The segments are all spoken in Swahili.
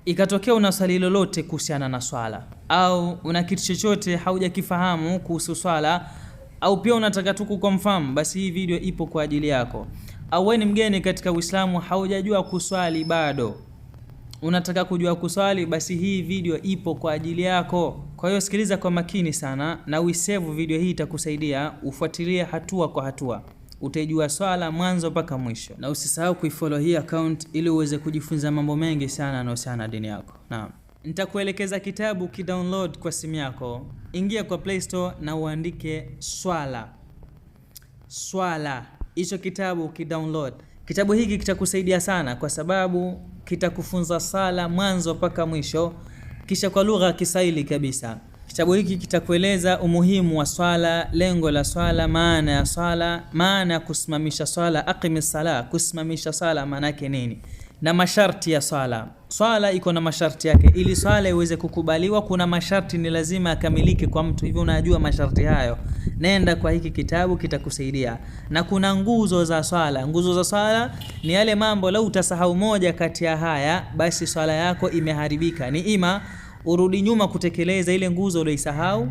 ikatokea una swali lolote kuhusiana na swala, au una kitu chochote haujakifahamu kuhusu swala, au pia unataka tu kuconfirm, basi hii video ipo kwa ajili yako. Au wewe ni mgeni katika Uislamu, haujajua kuswali bado, unataka kujua kuswali, basi hii video ipo kwa ajili yako. Kwa hiyo sikiliza kwa makini sana na uisave video hii, itakusaidia ufuatilie hatua kwa hatua, utajua swala mwanzo mpaka mwisho. Na usisahau kuifollow hii account ili uweze kujifunza mambo mengi sana yanayohusiana na dini yako. Naam, nitakuelekeza kitabu kidownload kwa simu yako. Ingia kwa Play Store na uandike swala. Hicho kitabu kidownload. Kitabu hiki kitakusaidia sana kwa sababu kitakufunza sala mwanzo mpaka mwisho, kisha kwa lugha ya Kiswahili kabisa. Kitabu hiki kitakueleza umuhimu wa swala, lengo la swala, maana ya swala, maana ya kusimamisha swala, aqimis sala, kusimamisha swala maana yake nini, na masharti ya swala. Swala iko na masharti yake. Ili swala iweze kukubaliwa, kuna masharti ni lazima yakamilike kwa mtu. Hivyo unajua masharti hayo, nenda kwa hiki kitabu kitakusaidia. Na kuna nguzo za swala. Nguzo za swala ni yale mambo, lau utasahau moja kati ya haya, basi swala yako imeharibika. Ni ima urudi nyuma kutekeleza ile nguzo uliyoisahau,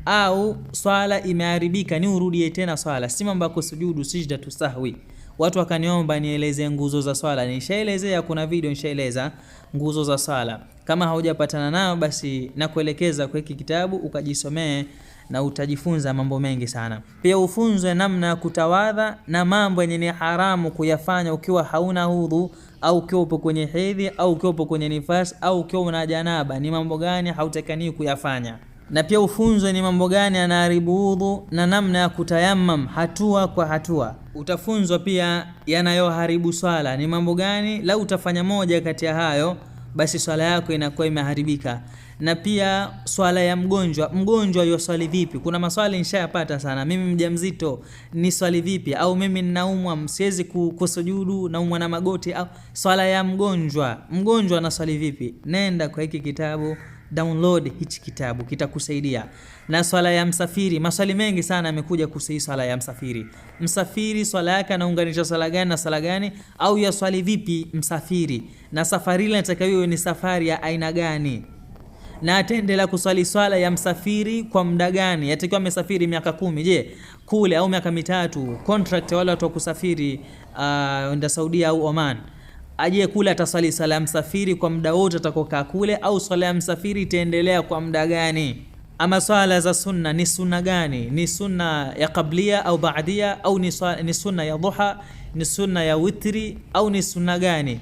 au swala imeharibika ni urudie tena swala. Si mambo ya kusujudu sijda tusahwi. Watu wakaniomba nieleze nguzo za swala, nishaelezea, kuna video nishaeleza nguzo za swala. Kama haujapatana nao, basi nakuelekeza kwa hiki kitabu ukajisomee na utajifunza mambo mengi sana. Pia ufunzwe namna ya kutawadha na mambo yenye ni haramu kuyafanya ukiwa hauna udhu, au ukiwa upo kwenye hedhi, au ukiwa upo kwenye nifas, au ukiwa una janaba. Ni mambo gani hautakani kuyafanya. Na pia ufunzwe ni mambo gani yanaharibu udhu na namna ya kutayammam hatua kwa hatua. Utafunzwa pia yanayoharibu swala ni mambo gani, lau utafanya moja kati ya hayo, basi swala yako inakuwa imeharibika. Na pia swala ya mgonjwa yoswali vipi. Kuna maswali nishayapata sana. Mimi mjamzito ni swali vipi, au mimi ninaumwa msiwezi kusujudu, naumwa na magoti, au swala ya mgonjwa na swali vipi. Nenda kwa hiki kitabu, download hichi kitabu kitakusaidia. Na swala ya msafiri, maswali mengi sana yamekuja kuhusu swala ya msafiri swala yake anaunganisha swala gani na swala gani, au ya swali vipi msafiri, na safari ile inatakiwa ni safari ya aina gani, na ataendelea kuswali swala ya msafiri kwa muda gani. Yatakiwa amesafiri miaka 10 je kule, au miaka 3, contract wale watu wa kusafiri nda Saudia au Oman, aje kule ataswali swala ya msafiri kwa muda wote atakokaa kule, au swala ya msafiri itaendelea kwa muda gani. Ama swala za sunna ni sunna gani, ni sunna ya qablia au baadia, au ni sunna ya dhuha, ni sunna ya witri, au ni sunna gani,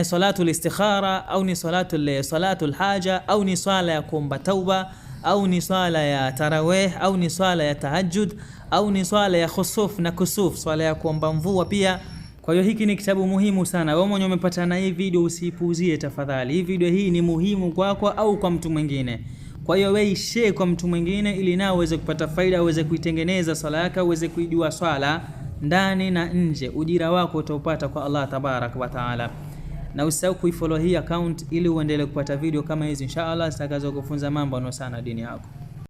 salatul istikhara, au ni salatul haja, au ni swala ya kuomba tauba, au ni swala ya tarawih, au ni swala ya tahajjud, au ni swala ya khusuf na kusuf, swala ya kuomba mvua pia. Kwa hiyo hiki ni kitabu muhimu sana. Wewe mwenye umepata na hii video usipuuzie tafadhali. Hii video hii ni muhimu kwako au kwa mtu mwingine. Kwa hiyo wewe share kwa mtu mwingine ili nao uweze kupata faida, uweze kuitengeneza swala yako, uweze kuijua swala ndani na nje. Ujira wako utaupata kwa Allah tabarak wa taala. Na usisahau kuifollow hii account ili uendelee kupata video kama hizi inshallah zitakazo kufunza mambo yanayohusiana na dini yako.